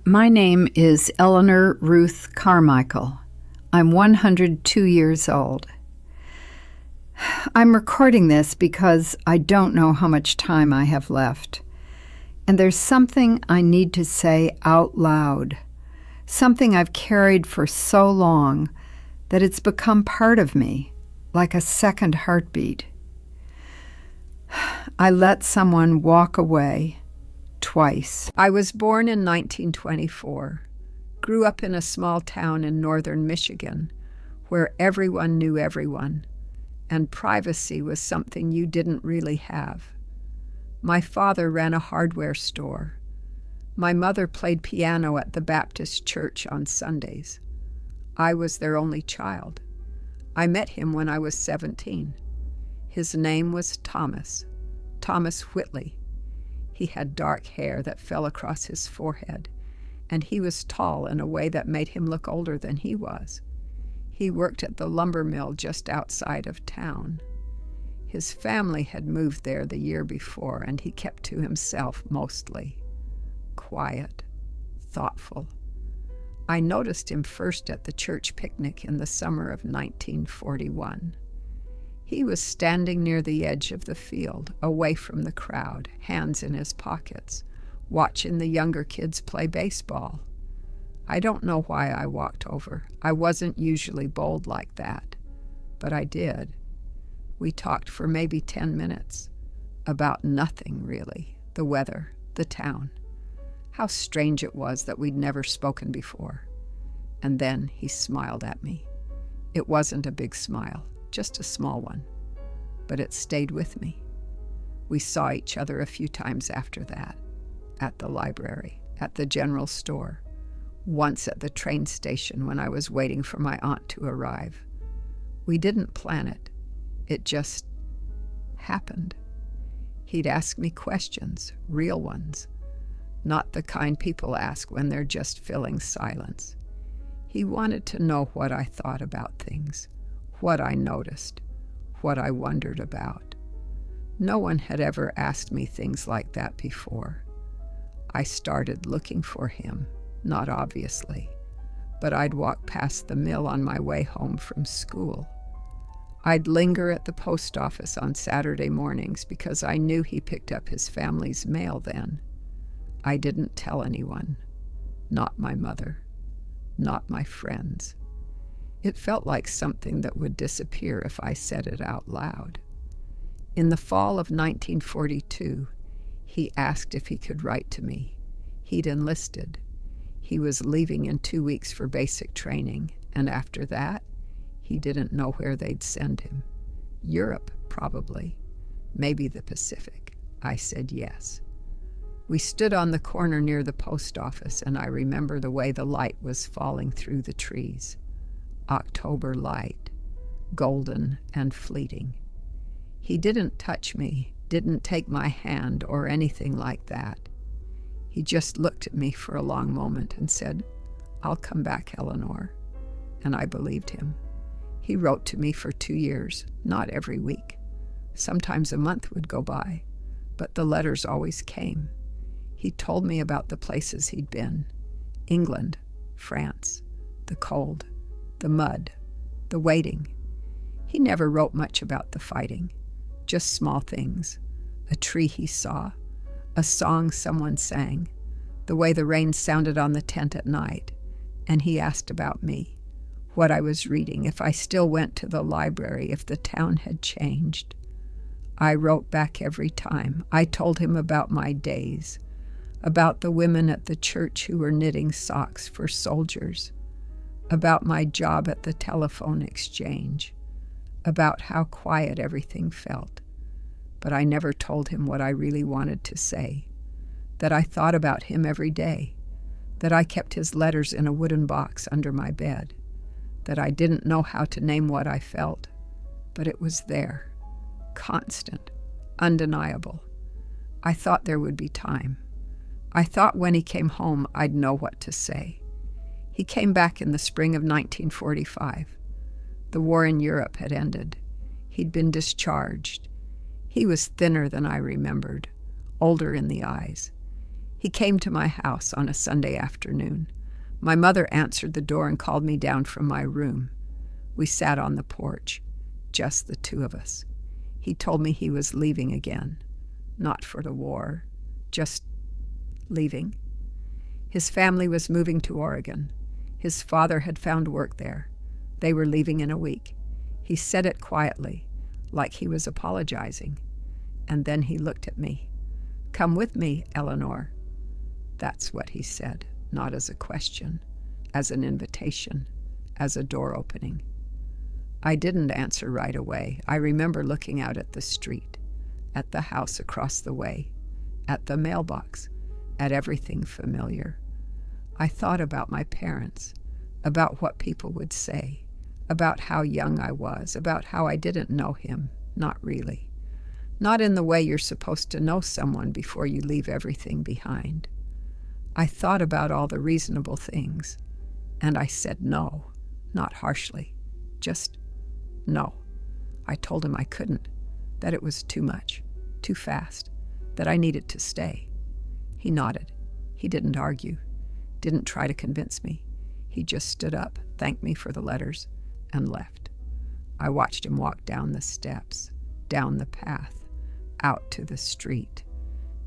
My name is Eleanor Ruth Carmichael. I'm 102 years old. I'm recording this because I don't know how much time I have left. And there's something I need to say out loud, something I've carried for so long that it's become part of me, like a second heartbeat. I let someone walk away twice. I was born in 1924, grew up in a small town in northern Michigan where everyone knew everyone, and privacy was something you didn't really have. My father ran a hardware store. My mother played piano at the Baptist church on Sundays. I was their only child. I met him when I was 17. His name was Thomas Whitley. He had dark hair that fell across his forehead, and he was tall in a way that made him look older than he was. He worked at the lumber mill just outside of town. His family had moved there the year before, and he kept to himself mostly. Quiet, thoughtful. I noticed him first at the church picnic in the summer of 1941. He was standing near the edge of the field, away from the crowd, hands in his pockets, watching the younger kids play baseball. I don't know why I walked over. I wasn't usually bold like that, but I did. We talked for maybe 10 minutes. About nothing, really. The weather, the town. How strange it was that we'd never spoken before. And then he smiled at me. It wasn't a big smile, just a small one. But it stayed with me. We saw each other a few times after that. At the library, at the general store. Once at the train station when I was waiting for my aunt to arrive. We didn't plan it. It just happened. He'd ask me questions, real ones, not the kind people ask when they're just filling silence. He wanted to know what I thought about things, what I noticed, what I wondered about. No one had ever asked me things like that before. I started looking for him, not obviously, but I'd walk past the mill on my way home from school. I'd linger at the post office on Saturday mornings because I knew he picked up his family's mail then. I didn't tell anyone, not my mother, not my friends. It felt like something that would disappear if I said it out loud. In the fall of 1942, he asked if he could write to me. He'd enlisted. He was leaving in 2 weeks for basic training, and after that, he didn't know where they'd send him. Europe, probably. Maybe the Pacific. I said yes. We stood on the corner near the post office, and I remember the way the light was falling through the trees. October light, golden and fleeting. He didn't touch me, didn't take my hand or anything like that. He just looked at me for a long moment and said, "I'll come back, Eleanor." And I believed him. He wrote to me for 2 years, not every week. Sometimes a month would go by, but the letters always came. He told me about the places he'd been. England, France, the cold, the mud, the waiting. He never wrote much about the fighting, just small things. A tree he saw, a song someone sang, the way the rain sounded on the tent at night. And he asked about me. What I was reading, if I still went to the library, if the town had changed. I wrote back every time. I told him about my days, about the women at the church who were knitting socks for soldiers, about my job at the telephone exchange, about how quiet everything felt. But I never told him what I really wanted to say, that I thought about him every day, that I kept his letters in a wooden box under my bed, that I didn't know how to name what I felt, but it was there, constant, undeniable. I thought there would be time. I thought when he came home I'd know what to say. He came back in the spring of 1945. The war in Europe had ended. He'd been discharged. He was thinner than I remembered, older in the eyes. He came to my house on a Sunday afternoon. My mother answered the door and called me down from my room. We sat on the porch, just the two of us. He told me he was leaving again. Not for the war, just leaving. His family was moving to Oregon. His father had found work there. They were leaving in a week. He said it quietly, like he was apologizing. And then he looked at me. "Come with me, Eleanor." That's what he said, not as a question, as an invitation, as a door opening. I didn't answer right away. I remember looking out at the street, at the house across the way, at the mailbox, at everything familiar. I thought about my parents, about what people would say, about how young I was, about how I didn't know him, not really. Not in the way you're supposed to know someone before you leave everything behind. I thought about all the reasonable things, and I said no, not harshly, just no. I told him I couldn't, that it was too much, too fast, that I needed to stay. He nodded. He didn't argue, didn't try to convince me. He just stood up, thanked me for the letters, and left. I watched him walk down the steps, down the path, out to the street,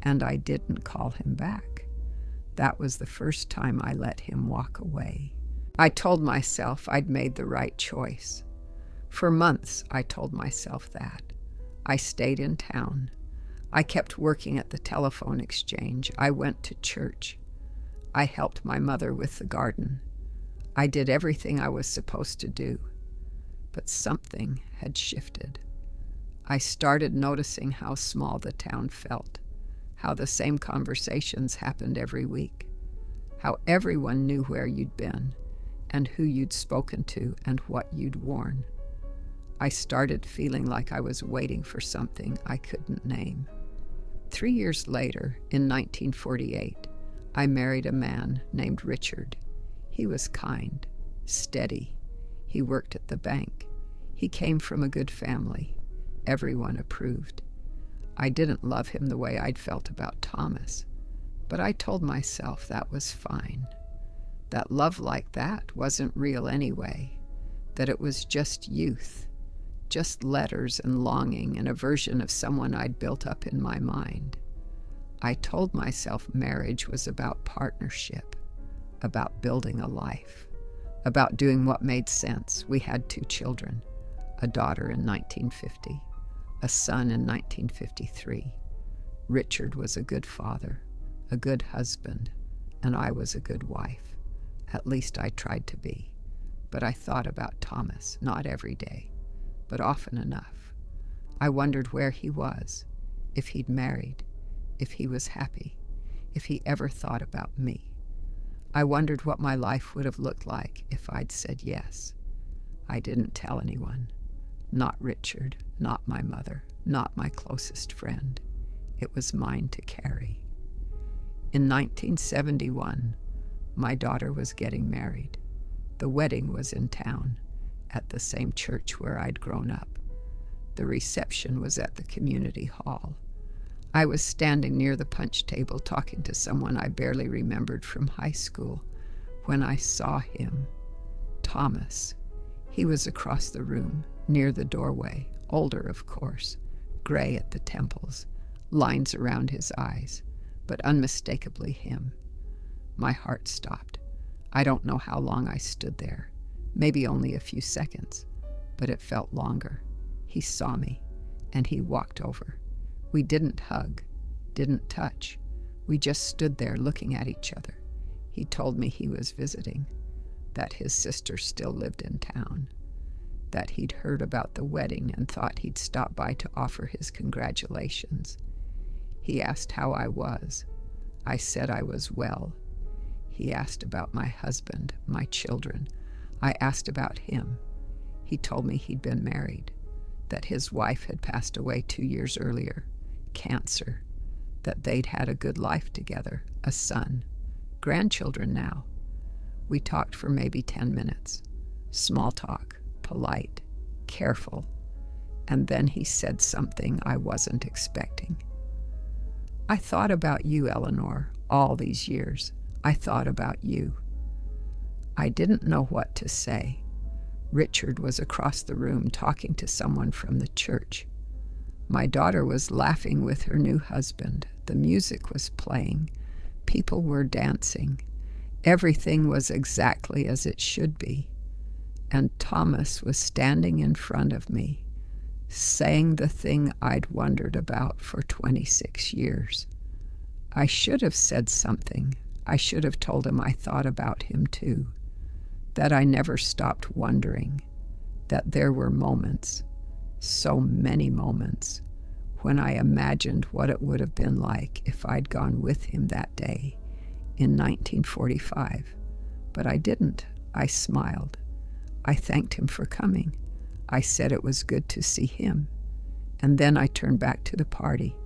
and I didn't call him back. That was the first time I let him walk away. I told myself I'd made the right choice. For months, I told myself that. I stayed in town. I kept working at the telephone exchange. I went to church. I helped my mother with the garden. I did everything I was supposed to do. But something had shifted. I started noticing how small the town felt, how the same conversations happened every week, how everyone knew where you'd been and who you'd spoken to and what you'd worn. I started feeling like I was waiting for something I couldn't name. 3 years later, in 1948, I married a man named Richard. He was kind, steady. He worked at the bank. He came from a good family. Everyone approved. I didn't love him the way I'd felt about Thomas, but I told myself that was fine. That love like that wasn't real anyway, that it was just youth, just letters and longing and a version of someone I'd built up in my mind. I told myself marriage was about partnership, about building a life, about doing what made sense. We had 2 children, a daughter in 1950, a son in 1953. Richard was a good father, a good husband, and I was a good wife. At least I tried to be. But I thought about Thomas, not every day, but often enough. I wondered where he was, if he'd married, if he was happy, if he ever thought about me. I wondered what my life would have looked like if I'd said yes. I didn't tell anyone. Not Richard, not my mother, not my closest friend. It was mine to carry. In 1971, my daughter was getting married. The wedding was in town, at the same church where I'd grown up. The reception was at the community hall. I was standing near the punch table talking to someone I barely remembered from high school when I saw him, Thomas. He was across the room, near the doorway, older, of course, gray at the temples, lines around his eyes, but unmistakably him. My heart stopped. I don't know how long I stood there, maybe only a few seconds, but it felt longer. He saw me, and he walked over. We didn't hug, didn't touch. We just stood there looking at each other. He told me he was visiting, that his sister still lived in town, that he'd heard about the wedding and thought he'd stop by to offer his congratulations. He asked how I was. I said I was well. He asked about my husband, my children. I asked about him. He told me he'd been married, that his wife had passed away 2 years earlier, cancer, that they'd had a good life together, a son, grandchildren now. We talked for maybe 10 minutes. Small talk, polite, careful, and then he said something I wasn't expecting. "I thought about you, Eleanor, all these years, I thought about you." I didn't know what to say. Richard was across the room talking to someone from the church. My daughter was laughing with her new husband. The music was playing. People were dancing. Everything was exactly as it should be. And Thomas was standing in front of me, saying the thing I'd wondered about for 26 years. I should have said something. I should have told him I thought about him too, that I never stopped wondering, that there were moments, so many moments, when I imagined what it would have been like if I'd gone with him that day in 1945. But I didn't. I smiled. I thanked him for coming. I said it was good to see him. And then I turned back to the party.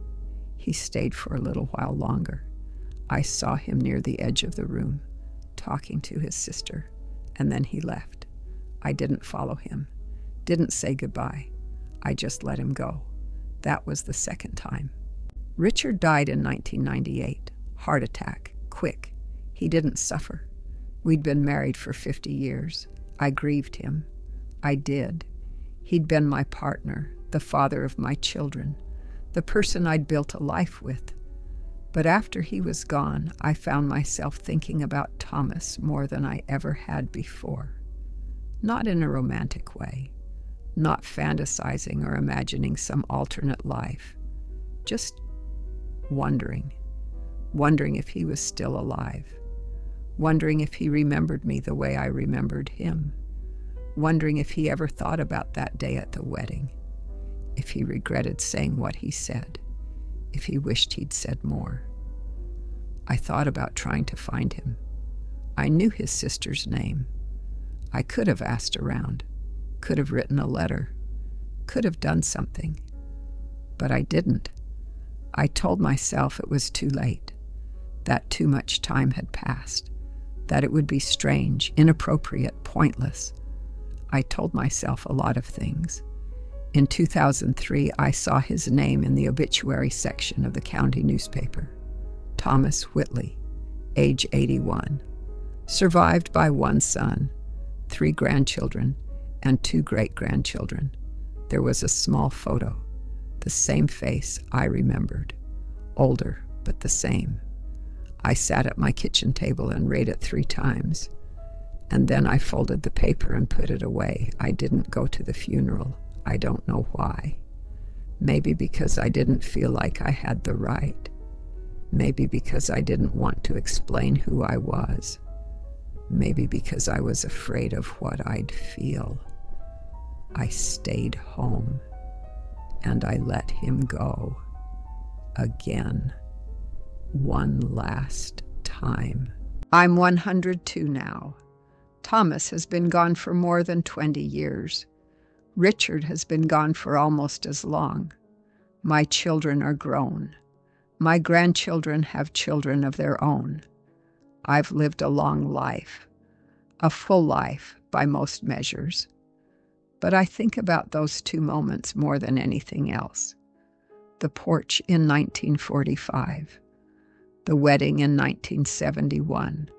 He stayed for a little while longer. I saw him near the edge of the room, talking to his sister, and then he left. I didn't follow him, didn't say goodbye. I just let him go. That was the second time. Richard died in 1998. Heart attack, quick. He didn't suffer. We'd been married for 50 years. I grieved him. I did. He'd been my partner, the father of my children, the person I'd built a life with. But after he was gone, I found myself thinking about Thomas more than I ever had before. Not in a romantic way, not fantasizing or imagining some alternate life, just wondering if he was still alive, wondering if he remembered me the way I remembered him, wondering if he ever thought about that day at the wedding, if he regretted saying what he said, if he wished he'd said more. I thought about trying to find him. I knew his sister's name. I could have asked around, could have written a letter, could have done something. But I didn't. I told myself it was too late, that too much time had passed, that it would be strange, inappropriate, pointless. I told myself a lot of things. In 2003, I saw his name in the obituary section of the county newspaper. Thomas Whitley, age 81, survived by one son, 3 grandchildren, and 2 great-grandchildren. There was a small photo, the same face I remembered, older but the same. I sat at my kitchen table and read it 3 times, and then I folded the paper and put it away. I didn't go to the funeral. I don't know why. Maybe because I didn't feel like I had the right. Maybe because I didn't want to explain who I was. Maybe because I was afraid of what I'd feel. I stayed home, and I let him go. Again. One last time. I'm 102 now. Thomas has been gone for more than 20 years. Richard has been gone for almost as long. My children are grown. My grandchildren have children of their own. I've lived a long life, a full life by most measures. But I think about those 2 moments more than anything else. The porch in 1945, the wedding in 1971.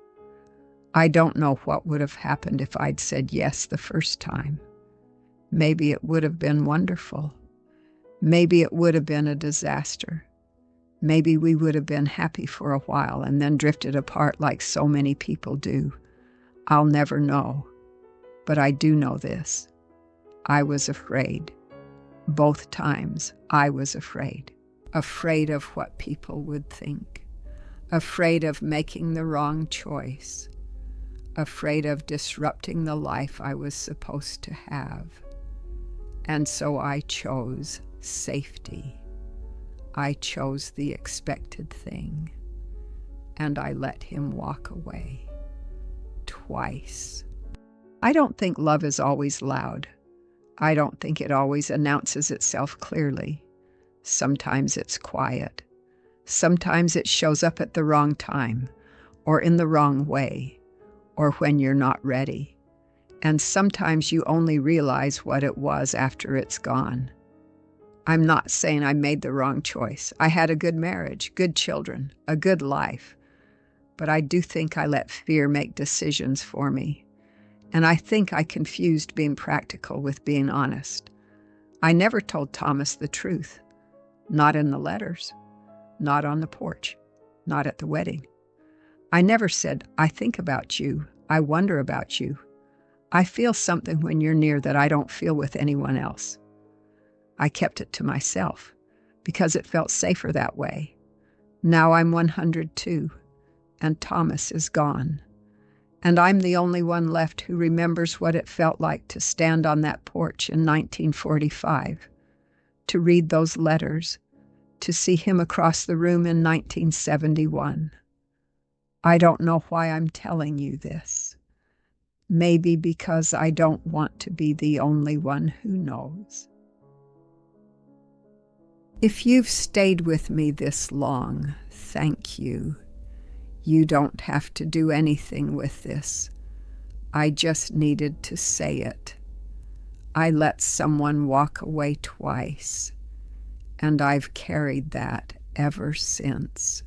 I don't know what would have happened if I'd said yes the first time. Maybe it would have been wonderful. Maybe it would have been a disaster. Maybe we would have been happy for a while and then drifted apart like so many people do. I'll never know. But I do know this. I was afraid. Both times I was afraid. Afraid of what people would think. Afraid of making the wrong choice. Afraid of disrupting the life I was supposed to have. And so I chose safety. I chose the expected thing, and I let him walk away. Twice. I don't think love is always loud. I don't think it always announces itself clearly. Sometimes it's quiet. Sometimes it shows up at the wrong time, or in the wrong way, or when you're not ready. And sometimes you only realize what it was after it's gone. I'm not saying I made the wrong choice. I had a good marriage, good children, a good life. but I do think I let fear make decisions for me. And I think I confused being practical with being honest. I never told Thomas the truth. Not in the letters. Not on the porch. Not at the wedding. I never said, I think about you. I wonder about you. I feel something when you're near that I don't feel with anyone else. I kept it to myself because it felt safer that way. Now I'm 102, and Thomas is gone. And I'm the only one left who remembers what it felt like to stand on that porch in 1945, to read those letters, to see him across the room in 1971. I don't know why I'm telling you this. Maybe because I don't want to be the only one who knows. If you've stayed with me this long, thank you. You don't have to do anything with this. I just needed to say it. I let someone walk away twice, and I've carried that ever since.